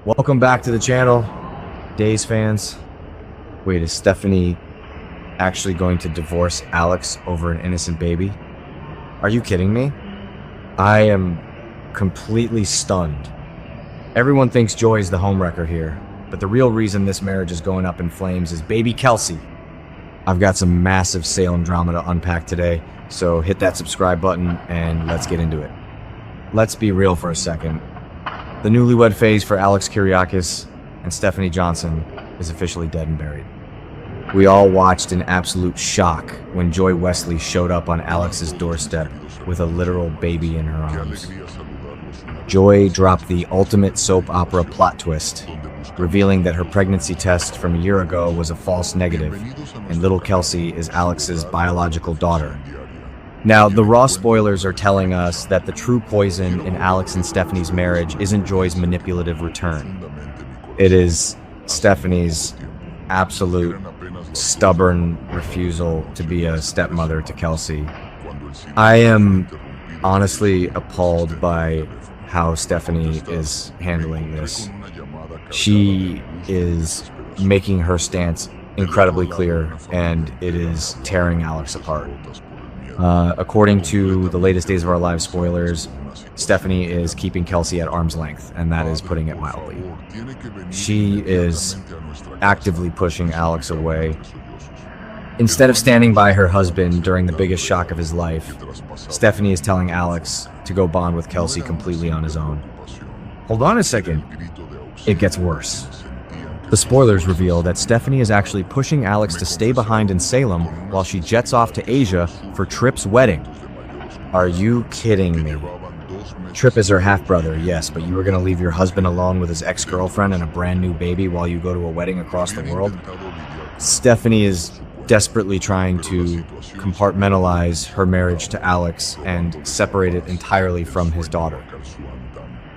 Welcome back to the channel, Days fans. Wait, is Stephanie actually going to divorce Alex over an innocent baby? Are you kidding me? I am completely stunned. Everyone thinks Joy is the homewrecker here, but the real reason this marriage is going up in flames is baby Kelsey. I've got some massive Salem drama to unpack today, so hit that subscribe button and let's get into it. Let's be real for a second. The newlywed phase for Alex Kyriakis and Stephanie Johnson is officially dead and buried. We all watched in absolute shock when Joy Wesley showed up on Alex's doorstep with a literal baby in her arms. Joy dropped the ultimate soap opera plot twist, revealing that her pregnancy test from a year ago was a false negative, and little Kelsey is Alex's biological daughter. Now, the raw spoilers are telling us that the true poison in Alex and Stephanie's marriage isn't Joy's manipulative return. It is Stephanie's absolute stubborn refusal to be a stepmother to Kelsey. I am honestly appalled by how Stephanie is handling this. She is making her stance incredibly clear, and it is tearing Alex apart. According to the latest Days of Our Lives spoilers, Stephanie is keeping Kelsey at arm's length, and that is putting it mildly. She is actively pushing Alex away. Instead of standing by her husband during the biggest shock of his life, Stephanie is telling Alex to go bond with Kelsey completely on his own. Hold on a second. It gets worse. The spoilers reveal that Stephanie is actually pushing Alex to stay behind in Salem while she jets off to Asia for Tripp's wedding. Are you kidding me? Tripp is her half-brother, yes, but you were going to leave your husband alone with his ex-girlfriend and a brand new baby while you go to a wedding across the world? Stephanie is desperately trying to compartmentalize her marriage to Alex and separate it entirely from his daughter.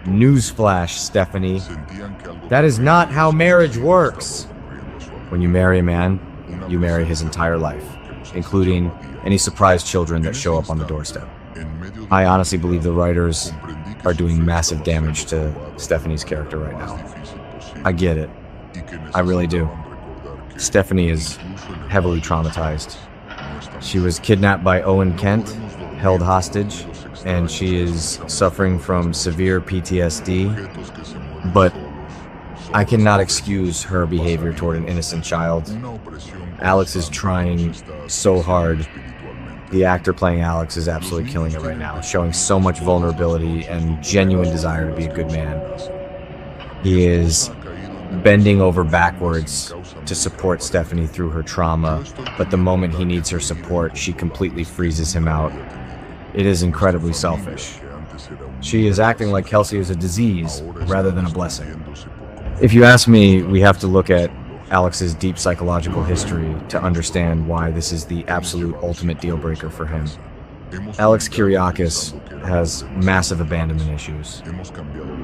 Newsflash, Stephanie. That is not how marriage works. When you marry a man, you marry his entire life, including any surprise children that show up on the doorstep. I honestly believe the writers are doing massive damage to Stephanie's character right now. I get it. I really do. Stephanie is heavily traumatized. She was kidnapped by Owen Kent, held hostage, and she is suffering from severe PTSD, but I cannot excuse her behavior toward an innocent child. Alex is trying so hard. The actor playing Alex is absolutely killing it right now, showing so much vulnerability and genuine desire to be a good man. He is bending over backwards to support Stephanie through her trauma, but the moment he needs her support, she completely freezes him out. It is incredibly selfish. She is acting like Kelsey is a disease rather than a blessing. If you ask me, we have to look at Alex's deep psychological history to understand why this is the absolute ultimate deal breaker for him. Alex Kyriakis has massive abandonment issues.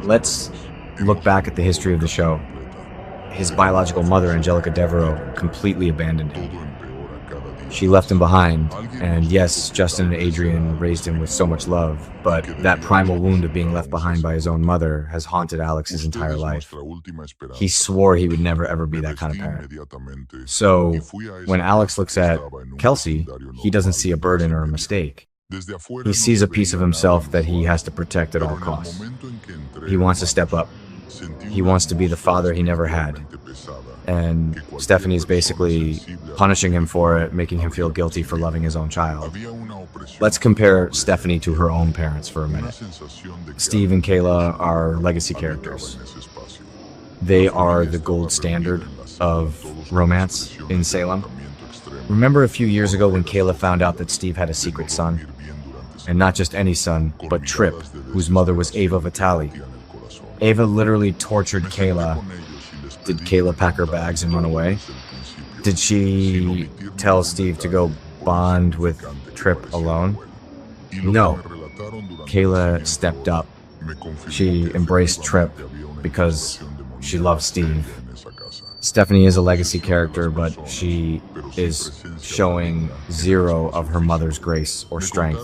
Let's look back at the history of the show. His biological mother, Angelica Devereaux, completely abandoned him. She left him behind, and yes, Justin and Adrian raised him with so much love, but that primal wound of being left behind by his own mother has haunted Alex his entire life. He swore he would never ever be that kind of parent. So, when Alex looks at Kelsey, he doesn't see a burden or a mistake. He sees a piece of himself that he has to protect at all costs. He wants to step up. He wants to be the father he never had. And Stephanie is basically punishing him for it, making him feel guilty for loving his own child. Let's compare Stephanie to her own parents for a minute. Steve and Kayla are legacy characters. They are the gold standard of romance in Salem. Remember a few years ago when Kayla found out that Steve had a secret son? And not just any son, but Tripp, whose mother was Ava Vitale. Ava literally tortured Kayla. Did Kayla pack her bags and run away? Did she tell Steve to go bond with Tripp alone? No. Kayla stepped up. She embraced Tripp because she loved Steve. Stephanie is a legacy character, but she is showing zero of her mother's grace or strength.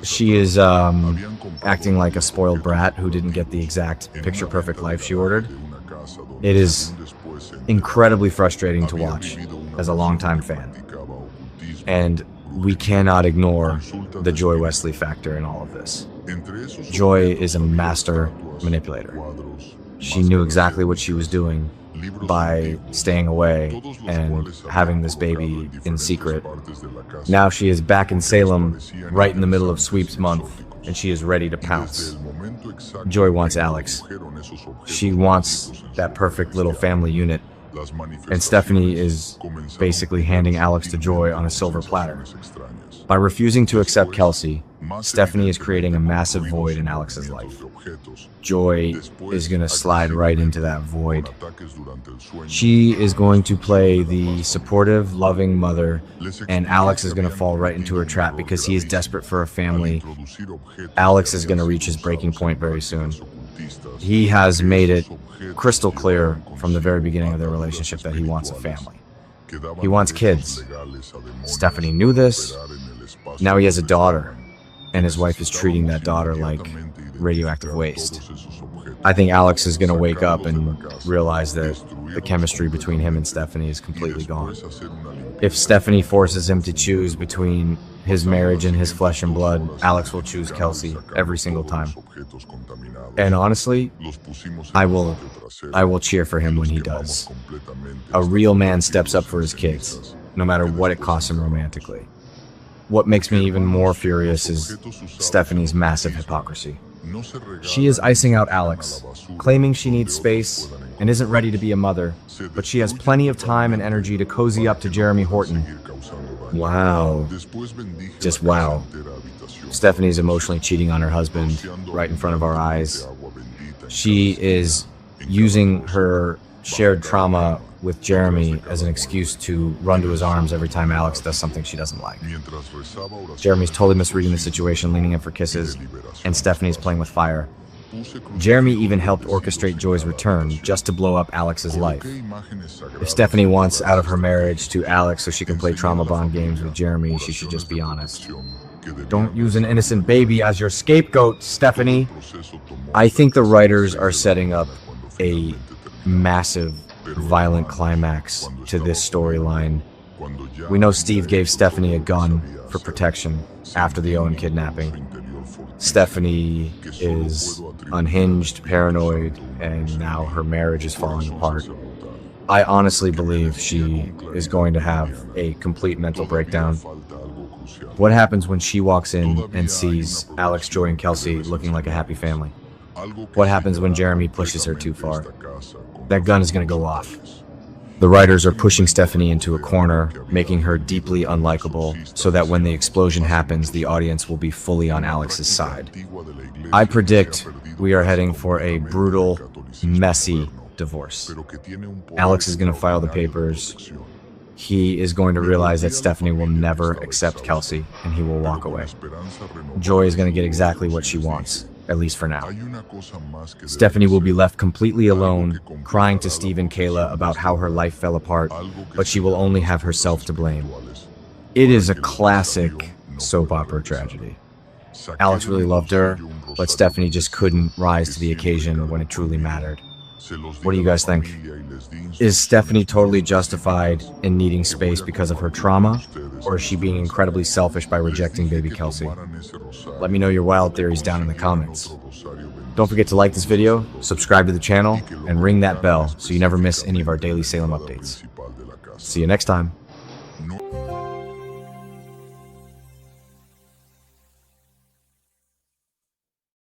She is acting like a spoiled brat who didn't get the exact picture-perfect life she ordered. It is incredibly frustrating to watch as a longtime fan. And we cannot ignore the Joy Wesley factor in all of this. Joy is a master manipulator. She knew exactly what she was doing by staying away and having this baby in secret. Now she is back in Salem, right in the middle of sweeps month, and she is ready to pounce. Joy wants Alex. She wants that perfect little family unit. And Stephanie is basically handing Alex to Joy on a silver platter. By refusing to accept Kelsey, Stephanie is creating a massive void in Alex's life. Joy is going to slide right into that void. She is going to play the supportive, loving mother, and Alex is going to fall right into her trap because he is desperate for a family. Alex is going to reach his breaking point very soon. He has made it crystal clear from the very beginning of their relationship that he wants a family. He wants kids. Stephanie knew this. Now he has a daughter, and his wife is treating that daughter like radioactive waste. I think Alex is going to wake up and realize that the chemistry between him and Stephanie is completely gone. If Stephanie forces him to choose between his marriage and his flesh and blood, Alex will choose Kelsey every single time. And honestly, I will cheer for him when he does. A real man steps up for his kids, no matter what it costs him romantically. What makes me even more furious is Stephanie's massive hypocrisy. She is icing out Alex, claiming she needs space and isn't ready to be a mother, but she has plenty of time and energy to cozy up to Jeremy Horton. Wow. Just wow. Stephanie's emotionally cheating on her husband right in front of our eyes. She is using her shared trauma with Jeremy as an excuse to run to his arms every time Alex does something she doesn't like. Jeremy's totally misreading the situation, leaning in for kisses, and Stephanie's playing with fire. Jeremy even helped orchestrate Joy's return just to blow up Alex's life. If Stephanie wants out of her marriage to Alex so she can play trauma bond games with Jeremy, she should just be honest. Don't use an innocent baby as your scapegoat, Stephanie. I think the writers are setting up a massive, violent climax to this storyline. We know Steve gave Stephanie a gun for protection after the Owen kidnapping. Stephanie is unhinged, paranoid, and now her marriage is falling apart. I honestly believe she is going to have a complete mental breakdown. What happens when she walks in and sees Alex, Joy, and Kelsey looking like a happy family? What happens when Jeremy pushes her too far? That gun is going to go off. The writers are pushing Stephanie into a corner, making her deeply unlikable, so that when the explosion happens, the audience will be fully on Alex's side. I predict we are heading for a brutal, messy divorce. Alex is going to file the papers. He is going to realize that Stephanie will never accept Kelsey, and he will walk away. Joy is going to get exactly what she wants, at least for now. Stephanie will be left completely alone, crying to Steve and Kayla about how her life fell apart, but she will only have herself to blame. It is a classic soap opera tragedy. Alex really loved her, but Stephanie just couldn't rise to the occasion when it truly mattered. What do you guys think? Is Stephanie totally justified in needing space because of her trauma, or is she being incredibly selfish by rejecting baby Kelsey? Let me know your wild theories down in the comments. Don't forget to like this video, subscribe to the channel, and ring that bell so you never miss any of our daily Salem updates. See you next time.